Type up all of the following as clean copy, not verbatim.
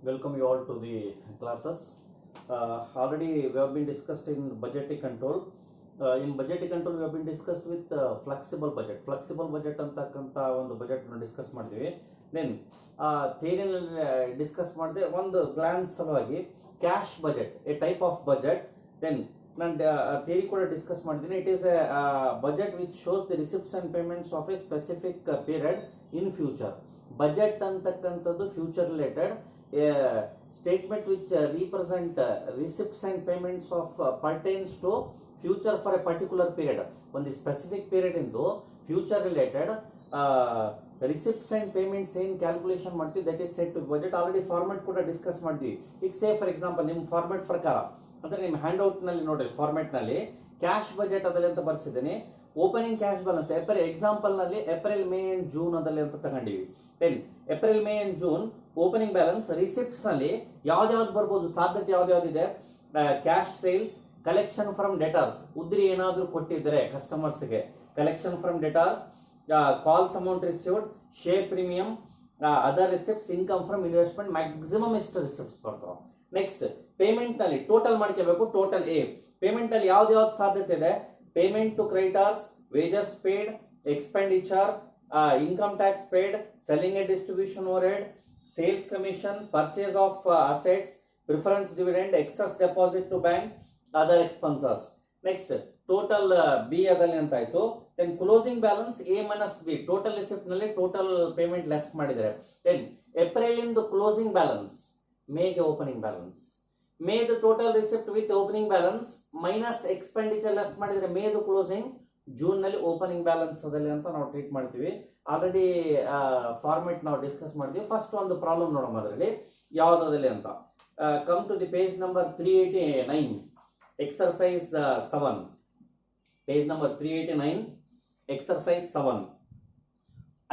Welcome you all to the classes. Already we have been discussed in budgetary control. In budgetary control we have been discussed with flexible budget. Flexible budget ಅಂತಕ್ಕಂತ ಒಂದು budget discuss ಮಾಡಿದ್ವಿ. Then ಥಿಯರಿನಲ್ಲಿ discuss ಮಾಡಿದೆ ಒಂದು glance ಸಲುವಾಗಿ cash budget a type of budget. Then ನಾನು theory ಕೂಡ discuss ಮಾಡಿದ್ದೀನಿ. It is a budget which shows the receipts and payments of a specific period in future. Budget ಅಂತಕ್ಕಂಥದ್ದು future related statement which represent receipts and payments of pertains to future for a particular period. On the specific period into future related receipts and payments in calculation ಮಾಡ್ತೀವಿ, that is set to budget. Already format ಕೂಡ discuss ಮಾಡ್ತೀವಿ. ಈಗ say for example ನಿಮ್ಮ format ಪ್ರಕಾರ ಅಂದ್ರೆ ನಿಮ್ಮ hand out ನಲ್ಲಿ ನೋಡ್ರಿ, ಫಾರ್ಮೆಟ್ ನಲ್ಲಿ ಕ್ಯಾಶ್ ಬಜೆಟ್ ಅದಲ್ಲಿ ಅಂತ ಬರ್ಸಿದ್ದೀನಿ. ಓಪನಿಂಗ್ ಕ್ಯಾಶ್ ಬ್ಯಾಲೆನ್ಸ್ ಎಕ್ಸಾಂಪಲ್ ನಲ್ಲಿ ಏಪ್ರಿಲ್ ಮೇ ಅಂಡ್ ಜೂನ್ ಅದಲ್ಲಿ ಅಂತ ತಗೊಂಡಿವಿ. Then April May and June opening balance receipts ನಲ್ಲಿ ಯಾವ್ದು ಬರ್ಬೋದು, ಸಾಧ್ಯತೆ ಯಾವ್ದಿದೆ, cash sales, collection from debtors, ಉದ್ರಿ ಏನಾದ್ರು ಕೊಟ್ಟಿದ್ರೆ ಕಸ್ಟಮರ್ಸ್ಗೆ, collection from debtors, calls amount received, share premium, other receipts, income from investment, maximum ಎಷ್ಟು ರಿಸಿಪ್ಟ್ಸ್ ಬರ್ತಾವ. ನೆಕ್ಸ್ಟ್ ಪೇಮೆಂಟ್ ನಲ್ಲಿ ಟೋಟಲ್ ಮಾಡ್ಕೋಬೇಕು. ಟೋಟಲ್ ಪೇಮೆಂಟ್ ಅಲ್ಲಿ ಯಾವ್ದು ಸಾಧ್ಯತೆ ಇದೆ, payment to creditors, wages paid, expenditure, income tax paid, selling and distribution overhead, sales commission, purchase of assets, preference dividend, excess deposit to bank, other expenses. Next total B adalli anta aitu. Then closing balance A minus B, total receipt nalli total payment less madidare. Then April indu closing balance, May ge opening balance, May the total receipt with opening balance minus expenditure less ಮಾಡಿದ್ರೆ May the closing, June ನಲ್ಲಿ opening balance ಅದಲ್ಲಿ ಅಂತ ನಾವು treat ಮಾಡ್ತೀವಿ. Already format ನಾವು discuss ಮಾಡಿದ್ವಿ. First ಒಂದು problem ನೋಡೋಣ ಅದರಲ್ಲಿ ಯಾವ್ದಾದಲ್ಲಿ ಅಂತ. Come to the page number 389, exercise 7, page number 389, exercise 7.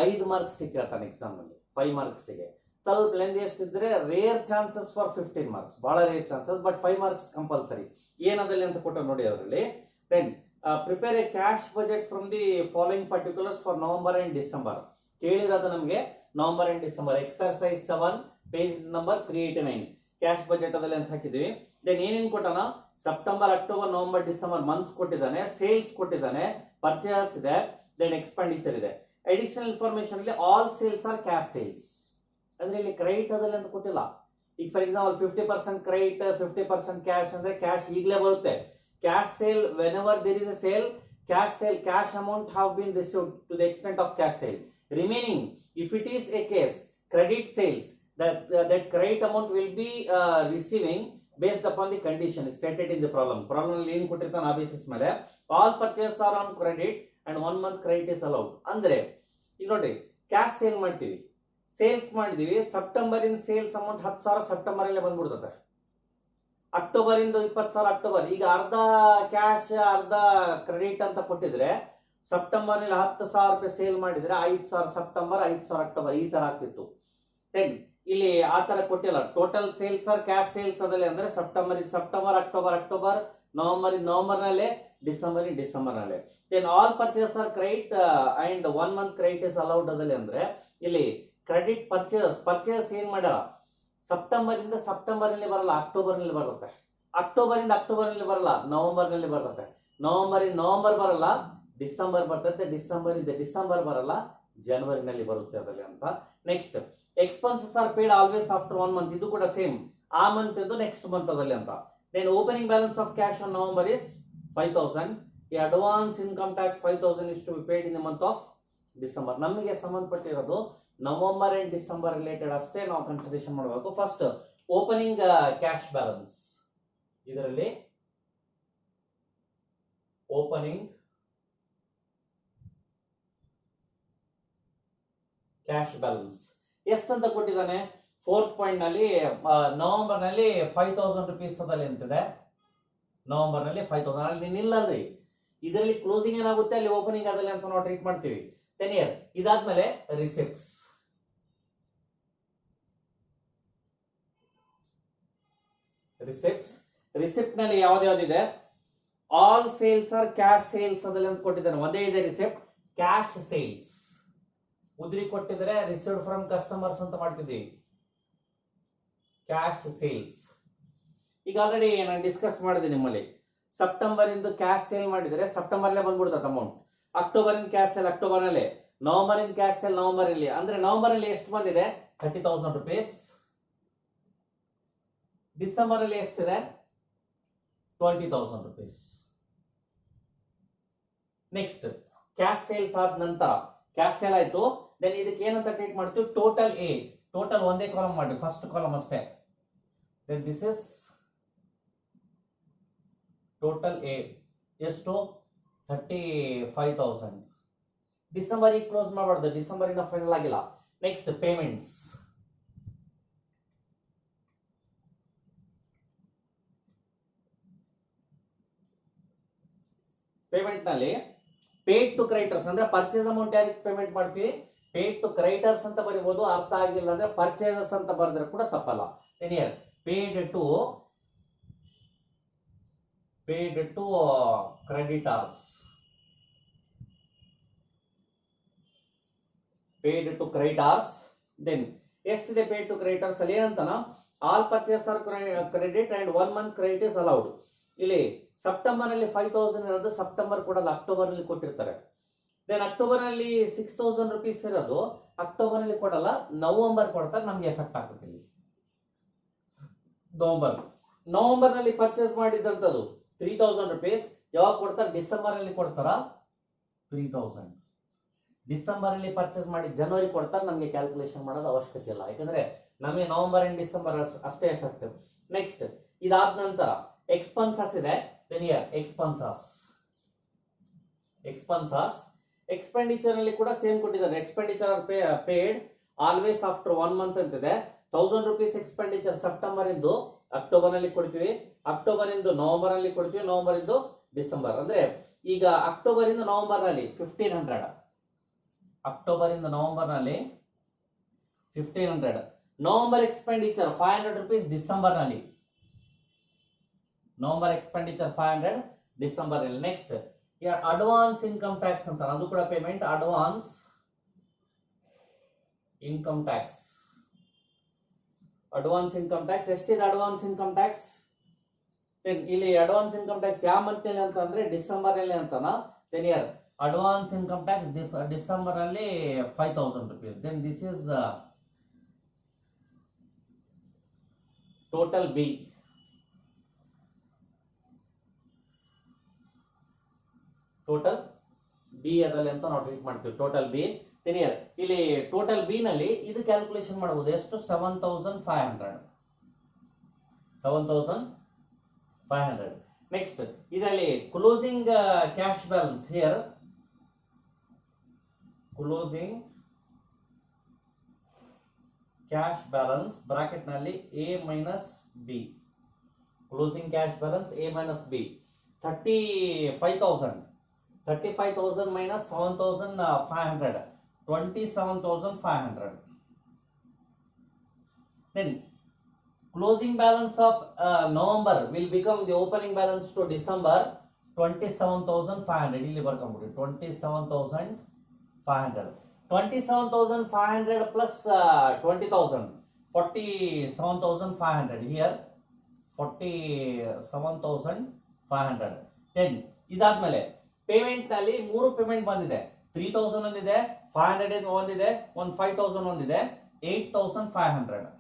5 marks ಸಿಕ್ಕಿರ್ತಾನೆ ಎಕ್ಸಾಮ್ ಅಲ್ಲಿ, 5 ಮಾರ್ಕ್ಸ್ ಗೆ. ಸ್ವಲ್ಪ ಲೆಂತ್ ಎಷ್ಟಿದ್ರೆ ರೇರ್ ಚಾನ್ಸಸ್ ಫಾರ್ 15 ಮಾರ್ಕ್ಸ್, ಬಹಳ rare chances, but 5 marks compulsory. ಏನದಲ್ಲಿ ಅಂತ ಕೊಟ್ಟ ನೋಡಿ ಅದರಲ್ಲಿ. Then prepare a cash budget from the following particulars for November and December. ಕೇಳಿರೋದು ನಮಗೆ November and December. Exercise 7 page number 389 cash budget ಅದಲ್ಲಿ ಅಂತ ಹಾಕಿದ್ವಿ. ದೆನ್ ಏನೇನು ಕೊಟ್ಟಾನ, September, October, November, December months ಕೊಟ್ಟಿದ್ದಾನೆ, ಸೇಲ್ಸ್ ಕೊಟ್ಟಿದ್ದಾನೆ, ಪರ್ಚೇಸ್ ಇದೆ, ದೆನ್ ಎಕ್ಸ್ಪೆಂಡಿಚರ್ ಇದೆ. ಅಡಿಷನಲ್ ಇನ್ಫಾರ್ಮೇಶನ್ ಅಲ್ಲಿ all sales are cash sales. ಅಂದ್ರೆ ಇಲ್ಲಿ ಕ್ರೆಡಿಟ್ ಅದಲ್ಲಿ ಅಂತ ಕೊಟ್ಟಿಲ್ಲ. ಈಗ ಫಾರ್ ಎಕ್ಸಾಂಪಲ್ 50% ಕ್ರೆಡಿಟ್, 50% ಕ್ಯಾಶ್ ಅಂದ್ರೆ ಕ್ಯಾಶ್ ಈಗಲೇ ಬರುತ್ತೆ. Cash sale, whenever there is A sale, cash amount have been received to the extent of cash sale. Remaining if it is a case credit sales, that credit amount will be receiving based upon the condition stated in the problem. Problem ಅಲ್ಲಿ ಏನು ಕೊಟ್ಟಿರ್ತಾನೆ ಆ basis ಮೇಲೆ all purchases are on credit and 1 month credit is allowed. ಅಂದ್ರೆ ಈಗ ನೋಡ್ರಿ, cash sale ಮಾಡ್ತೀವಿ, sales ಮಾಡಿದೀವಿ, ಸೆಪ್ಟೆಂಬರ್ ಇಂದ ಸೇಲ್ಸ್ ಅಮೌಂಟ್ 10,000 ಸೆಪ್ಟೆಂಬರ್ ಅಲ್ಲೇ ಬಂದ್ಬಿಡ್ತದೆ. ಅಕ್ಟೋಬರ್ ಇಂದ 20,000 ಅಕ್ಟೋಬರ್. ಈಗ ಅರ್ಧ ಕ್ಯಾಶ್ ಅರ್ಧ ಕ್ರೆಡಿಟ್ ಅಂತ ಕೊಟ್ಟಿದ್ರೆ ಸೆಪ್ಟೆಂಬರ್ ನಲ್ಲಿ 10,000 ರೂಪಾಯಿ ಸೇಲ್ ಮಾಡಿದ್ರೆ 5,000 ಸೆಪ್ಟೆಂಬರ್, 5,000 ಅಕ್ಟೋಬರ್, ಈ ತರ ಆಗ್ತಿತ್ತು. ದೆನ್ ಇಲ್ಲಿ ಆ ತರ ಕೊಟ್ಟಿಲ್ಲ. Total sales are cash sales ಅದಲ್ಲಿ ಅಂದ್ರೆ ಸೆಪ್ಟೆಂಬರ್ ಅಕ್ಟೋಬರ್, ನವೆಂಬರ್ ನಲ್ಲಿ, ಡಿಸೆಂಬರ್ ನಲ್ಲಿ. Then all purchase are credit and 1 month credit is allowed ಅದಲ್ಲಿ ಅಂದ್ರೆ ಇಲ್ಲಿ ಕ್ರೆಡಿಟ್ ಪರ್ಚೇಸ್ ಏನ್ ಮಾಡ್ಯಾರ, ಸೆಪ್ಟೆಂಬರ್ ಇಂದ ಸೆಪ್ಟೆಂಬರ್ ನಲ್ಲಿ ಬರಲ್ಲ, ಅಕ್ಟೋಬರ್ ನಲ್ಲಿ ಬರುತ್ತೆ. ಅಕ್ಟೋಬರ್ ಇಂದ ಅಕ್ಟೋಬರ್ ನಲ್ಲಿ ಬರಲ್ಲ, ನವೆಂಬರ್ ನಲ್ಲಿ ಬರುತ್ತೆ. ನವೆಂಬರ್ ಬರಲ್ಲ, ಡಿಸೆಂಬರ್ ಬರ್ತದೆ. ಡಿಸೆಂಬರ್ ಇಂದ ಡಿಸೆಂಬರ್ ಬರಲ್ಲ, ಜನವರಿ ನಲ್ಲಿ ಬರುತ್ತೆ ಅದರಲ್ಲಿ ಅಂತ. Next expenses are paid always after 1 month. ಇದು ಕೂಡ ಸೇಮ್, ಆ ಮಂತ್ ಇಂದ ನೆಕ್ಸ್ಟ್ ಮಂತ್ ಅದಲ್ಲಿ ಅಂತ. Then opening balance of cash on November is 5,000. ಈ advance income tax 5,000 is to be paid in the month of December. ನಮಗೆ ಸಂಬಂಧಪಟ್ಟಿರೋದು November and December related ಅಷ್ಟೇ ನಾವು ಕನ್ಸಿಡರೇಷನ್ ಮಾಡಬೇಕು. ಫಸ್ಟ್ ಓಪನಿಂಗ್ ಕ್ಯಾಶ್ ಬ್ಯಾಲೆನ್ಸ್, ಇದರಲ್ಲಿ opening cash balance ಎಷ್ಟಂತ ಕೊಟ್ಟಿದ್ದಾನೆ, 4th point ನಲ್ಲಿ ನವೆಂಬರ್ ನಲ್ಲಿ 5,000 ರೂಪೀಸ್ ಅದಲ್ಲಿ ಅಂತಿದೆ. ನವೆಂಬರ್ ನಲ್ಲಿ 5,000 ಅಲ್ಲಿ ನಿಲ್ಲಲ್ರಿ, ಇದರಲ್ಲಿ ಕ್ಲೋಸಿಂಗ್ ಏನಾಗುತ್ತೆ ಅಲ್ಲಿ ಓಪನಿಂಗ್ ಅದಲ್ಲಿ ಅಂತ ನಾವು ಟ್ರೀಟ್ ಮಾಡ್ತೀವಿ. 10 ಇಯರ್. ಇದಾದ್ಮೇಲೆ ರಿಸಿಪ್ಟ್ಸ್, ರಿಸಿಪ್ಟ್ ನಲ್ಲಿ ಯಾವ್ದಿದೆ, all sales are cash sales ಅದಲ್ಲಿ ಅಂತ ಕೊಟ್ಟಿದ್ದಾನೆ. ಒಂದೇ ಇದೆ ರಿಸಿಪ್ಟ್, ಕ್ಯಾಶ್ ಸೇಲ್ಸ್. ಉದ್ರಿ ಕೊಟ್ಟಿದ್ರೆ ರಿಸೀವ್ಡ್ ಫ್ರಮ್ ಕಸ್ಟಮರ್ಸ್ ಅಂತ ಮಾಡ್ತಿದ್ದೀವಿ. Cash sales. ಈಗ ಆಲ್ರೆಡಿ ನಾನು ಡಿಸ್ಕಸ್ ಮಾಡಿದೆ ನಿಮ್ಮಲ್ಲಿ, ಸೆಪ್ಟೆಂಬರ್ ಇಂದ ಕ್ಯಾಶ್ ಸೇಲ್ ಮಾಡಿದರೆ ಸೆಪ್ಟೆಂಬರ್ಲೇ ಬಂದ್ಬಿಡ್ತದೆ ಅಮೌಂಟ್, ಅಕ್ಟೋಬರ್ ಇಂದ ಕ್ಯಾಶ್ ಸೇಲ್ ಅಕ್ಟೋಬರ್ ನಲ್ಲಿ, ನವೆಂಬರ್ ಇಂದ ಕ್ಯಾಶ್ ಸೇಲ್ ನವೆಂಬರ್ ಅಲ್ಲಿ, ಅಂದ್ರೆ ನವೆಂಬರ್ ಅಲ್ಲಿ ಎಷ್ಟು ಬಂದಿದೆ 30,000 rupees, ಡಿಸೆಂಬರ್ ಅಲ್ಲಿ ಎಷ್ಟಿದೆ 20,000 rupees. ನೆಕ್ಸ್ಟ್ ಕ್ಯಾಶ್ ಸೇಲ್ಸ್ ಆದ ನಂತರ ಕ್ಯಾಶ್ ಸೇಲ್ ಆಯ್ತು, ದೆನ್ ಇದಕ್ಕೆ ಏನಂತ ಟ್ರೀಟ್ ಮಾಡ್ತೀವಿ, ಟೋಟಲ್ ಎ, ಟೋಟಲ್ ಒಂದೇ ಕಾಲಮ್ ಮಾಡಿ, ಫಸ್ಟ್ ಕಾಲಮ್ ಅಷ್ಟೇ. Then this is total A, ಎಷ್ಟು 35,000. ಡಿಸೆಂಬರ್ ಈಗ ಕ್ಲೋಸ್ ಮಾಡಬಾರ್ದು, ಡಿಸೆಂಬರ್ ಇನ್ನ ಫೈನಲ್ ಆಗಿಲ್ಲ. ನೆಕ್ಸ್ಟ್ ಪೇಮೆಂಟ್ಸ್, ಪೇಮೆಂಟ್ ನಲ್ಲಿ ಪೇಡ್ ಟು ಕ್ರೈಟರ್ಸ್ ಅಂದ್ರೆ ಪರ್ಚೇಸ್ ಅಮೌಂಟ್ ಯಾರಿಗೆ ಪೇಮೆಂಟ್ ಮಾಡ್ತೀವಿ, ಪೇಡ್ ಟು ಕ್ರೈಟರ್ಸ್ ಅಂತ ಬರೀಬಹುದು, ಅರ್ಥ ಆಗಿಲ್ಲ ಅಂದ್ರೆ ಪರ್ಚೇಸಸ್ ಅಂತ ಬರೆದ್ರೆ ಕೂಡ ತಪ್ಪಲ್ಲ. Paid to creditors, paid to creditors. Then ಎಷ್ಟಿದೆ ಪೇಡ್ ಟು ಕ್ರೆಡಿಟರ್ಸ್ ಅಲ್ಲಿ ಏನಂತಾನ, all purchase are credit and 1 month credit is allowed. ಇಲ್ಲಿ ಸೆಪ್ಟೆಂಬರ್ ಅಲ್ಲಿ 5,000 ಇರೋದು ಸೆಪ್ಟೆಂಬರ್ ಕೊಡಲ್ಲ, ಅಕ್ಟೋಬರ್ ಅಲ್ಲಿ ಕೊಟ್ಟಿರ್ತಾರೆ. ದೆನ್ ಅಕ್ಟೋಬರ್ ಅಲ್ಲಿ 6,000 rupees ಇರೋದು ಅಕ್ಟೋಬರ್ ಅಲ್ಲಿ ಕೊಡಲ್ಲ, ನವೆಂಬರ್ ಕೊಡ್ತಾರೆ, ನಮ್ಗೆ ಎಫೆಕ್ಟ್ ಆಗ್ತದೆ ಇಲ್ಲಿ. ನವೆಂಬರ್ ನಲ್ಲಿ ಪರ್ಚೇಸ್ ಮಾಡಿದಂತದ್ದು 3,000 rupees ಯಾವಾಗ ಕೊಡ್ತಾರೆ, ಡಿಸೆಂಬರ್ ಅಲ್ಲಿ ಕೊಡ್ತಾರ 3,000. ಡಿಸೆಂಬರ್ ಅಲ್ಲಿ ಪರ್ಚೇಸ್ ಮಾಡಿ ಜನವರಿ ಕೊಡ್ತಾರೆ, ನಮಗೆ ಕ್ಯಾಲ್ಕುಲೇಷನ್ ಮಾಡೋದು ಅವಶ್ಯಕತೆ ಇಲ್ಲ, ಯಾಕಂದ್ರೆ ನಮಗೆ ನವೆಂಬರ್ ಅಂಡ್ ಡಿಸೆಂಬರ್ ಅಷ್ಟೇ ಎಫೆಕ್ಟಿವ್. ನೆಕ್ಸ್ಟ್ ಇದಾದ ನಂತರ ಎಕ್ಸ್ಪೆನ್ಸಸ್ ಇದೆ, ದೆನ್ ಹಿಯರ್ ಎಕ್ಸ್ಪೆನ್ಸಸ್ ಎಕ್ಸ್ಪೆಂಡಿಚರ್ ಅಲ್ಲಿ ಕೂಡ ಸೇಮ್ ಕೊಟ್ಟಿದ್ದಾರೆ, expenditure paid always after 1 month ಅಂತಿದೆ. 1,000 rupees ಎಕ್ಸ್ಪೆಂಡಿಚರ್ ಸೆಪ್ಟೆಂಬರ್ ಇಂದು ಅಕ್ಟೋಬರ್ ನಲ್ಲಿ ಕೊಡ್ತೀವಿ, ಅಕ್ಟೋಬರ್ ಇಂದು ನವೆಂಬರ್ ಅಲ್ಲಿ ಕೊಡ್ತೀವಿ, ನವೆಂಬರ್ ಇಂದು ಡಿಸೆಂಬರ್. ಅಂದ್ರೆ ಈಗ ಅಕ್ಟೋಬರ್ ಇಂದ ನವೆಂಬರ್ ನಲ್ಲಿ 1,500, ಅಕ್ಟೋಬರ್ ಇಂದ ನವೆಂಬರ್ ನಲ್ಲಿ 1,500. ನವೆಂಬರ್ ಎಕ್ಸ್ಪೆಂಡಿಚರ್ 500 rupees ಡಿಸೆಂಬರ್ ನಲ್ಲಿ, ನವೆಂಬರ್ ಎಕ್ಸ್ಪೆಂಡಿಚರ್ 500 ಡಿಸೆಂಬರ್ ಅಲ್ಲಿ. ನೆಕ್ಸ್ಟ್ ಅಡ್ವಾನ್ಸ್ ಇನ್ಕಮ್ ಟ್ಯಾಕ್ಸ್ ಅಂತ, ಅದು ಕೂಡ ಪೇಮೆಂಟ್, ಅಡ್ವಾನ್ಸ್ ಇನ್ಕಮ್ ಟ್ಯಾಕ್ಸ್. ಎಷ್ಟಿದೆ ಅಡ್ವಾನ್ಸ್ ಇನ್ಕಮ್ ಟ್ಯಾಕ್ಸ್, ಇಲ್ಲಿ ಅಡ್ವಾನ್ಸ್ ಇನ್ಕಮ್ ಟ್ಯಾಕ್ಸ್ ಯಾವ ಮಂತ್ ಅಲ್ಲಿ ಅಂತ ಅಂದ್ರೆ ಡಿಸೆಂಬರ್ ಅಲ್ಲಿ ಅಂತಾನ. Then here advance income tax December ಅಲ್ಲಿ 5,000 rupees. Then this is total B, ಅದರಲ್ಲಿ ಅಂತ ನಾವು ಟ್ರೀಟ್ ಮಾಡ್ತೀವಿ, ಟೋಟಲ್ ಬಿ. ಇಲ್ಲಿ ಟೋಟಲ್ ಬಿ ನಲ್ಲಿ ಇದು ಕ್ಯಾಲ್ಕುಲೇಷನ್ ಮಾಡಬಹುದು, ಎಷ್ಟು 7,500. ನೆಕ್ಸ್ಟ್ ಇದರಲ್ಲಿ closing cash balance, here closing cash balance bracket ನಲ್ಲಿ A minus B, closing cash balance A minus B 35,000 minus 7,500, 27,500. Then closing balance of November will become the opening balance to December 27,500. ಇಲ್ಲಿ ಬರ್ಕೊಂಡ್ಬಿಡಿ 27,500. 27,500 plus 20,000, 47,500. Here 47,500. Then ಇದಾದ್ಮೇಲೆ payment ನಲ್ಲಿ 3 payment ಬಂದಿದೆ, 3,000 ಒಂದಿದೆ, 500 ಒಂದಿದೆ, 5,000 ಒಂದಿದೆ, 8,500.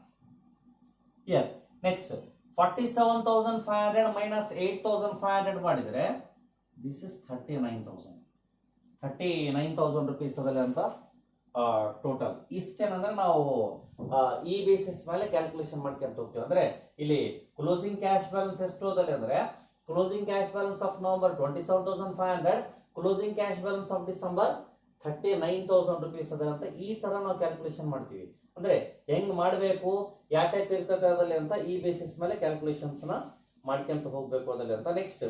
Here next 47,500 minus 8,500 ಮಾಡಿದ್ರೆ this is 39,000 rupees ಅದಲ್ಲ ಅಂತ ಟೋಟಲ್. ಇಷ್ಟೇನಂದ್ರೆ ನಾವು ಈ ಬೇಸಿಸ್ ಮೇಲೆ ಕ್ಯಾಲ್ಕುಲೇಷನ್ ಮಾಡ್ಕೊಂತ ಹೋಗ್ತೀವಿ. ಅಂದ್ರೆ ಇಲ್ಲಿ ಕ್ಲೋಸಿಂಗ್ ಕ್ಯಾಶ್ ಬ್ಯಾಲೆನ್ಸ್ ಎಷ್ಟು ಅದಲ್ಲಿ ಅಂದ್ರೆ closing cash balance of November 27,500, closing cash balance of December 39,000 rupees ಅದ ಅಂತ ಈ ತರ ನಾವು ಕ್ಯಾಲ್ಕುಲೇಷನ್ ಮಾಡ್ತೀವಿ. ಅಂದ್ರೆ ಹೆಂಗ್ ಮಾಡಬೇಕು, ಯಾವ ಟೈಪ್ ಇರ್ತದೆ ಅದರಲ್ಲಿ ಅಂತ ಈ ಬೇಸಿಸ್ ಮೇಲೆ ಕ್ಯಾಲ್ಕುಲೇಷನ್ಸ್ ನ ಮಾಡ್ಕೊಂತ ಹೋಗ್ಬೇಕು ಅದರಲ್ಲಿ ಅಂತ. ನೆಕ್ಸ್ಟ್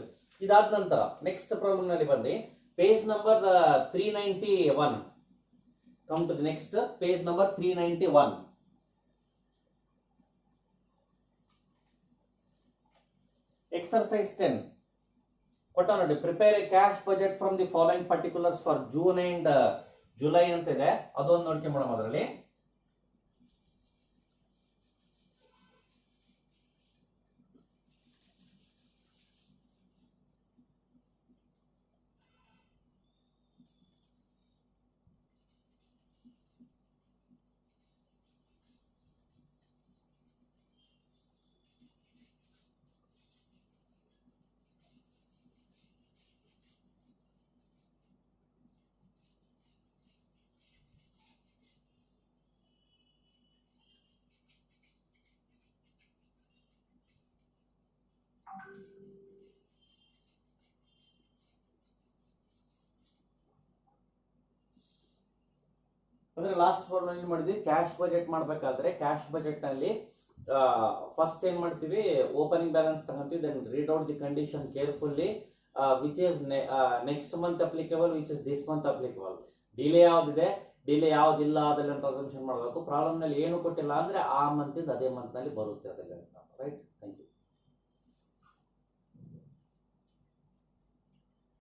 ಇದಾದ ನಂತರ ನೆಕ್ಸ್ಟ್ ಪ್ರಾಬ್ಲಮ್ ನಲ್ಲಿ ಬಂದು page number 391. Come to the next page number 391. Exercise 10 ಕೊಟ್ಟ ನೋಡಿ, prepare a cash budget from the following particulars for June and July ಅಂತ ಇದೆ, ಅದೊಂದು ನೋಡ್ಕೊಂಡ್ ಬಿಡೋಣ. ಅದರಲ್ಲಿ ಅಂದ್ರೆ ಲಾಸ್ಟ್ ಏನ್ ಮಾಡಿದ್ವಿ, ಕ್ಯಾಶ್ ಬಜೆಟ್ ಮಾಡ್ಬೇಕಾದ್ರೆ ಕ್ಯಾಶ್ ಬಜೆಟ್ ನಲ್ಲಿ ಫಸ್ಟ್ ಏನ್ ಮಾಡ್ತೀವಿ, ಓಪನಿಂಗ್ ಬ್ಯಾಲೆನ್ಸ್ ತಗೊಂತೀವಿ, then read out the condition carefully, which is next month applicable, which is this month applicable, delay ಯಾವ್ದಿದೆ, ಡಿಲೇ ಯಾವ್ದಿಲ್ಲ ಅದೆಲ್ಲ ಅಂತ ಅಸಂಪ್ಷನ್ ಮಾಡಬೇಕು. ಪ್ರಾಬ್ಲಮ್ ನಲ್ಲಿ ಏನು ಕೊಟ್ಟಿಲ್ಲ ಅಂದ್ರೆ ಆ ಮಂತ್ ಇಂದ ಅದೇ ಮಂತ್ ನಲ್ಲಿ ಬರುತ್ತೆ ಅದೆಲ್ಲ, ರೈಟ್.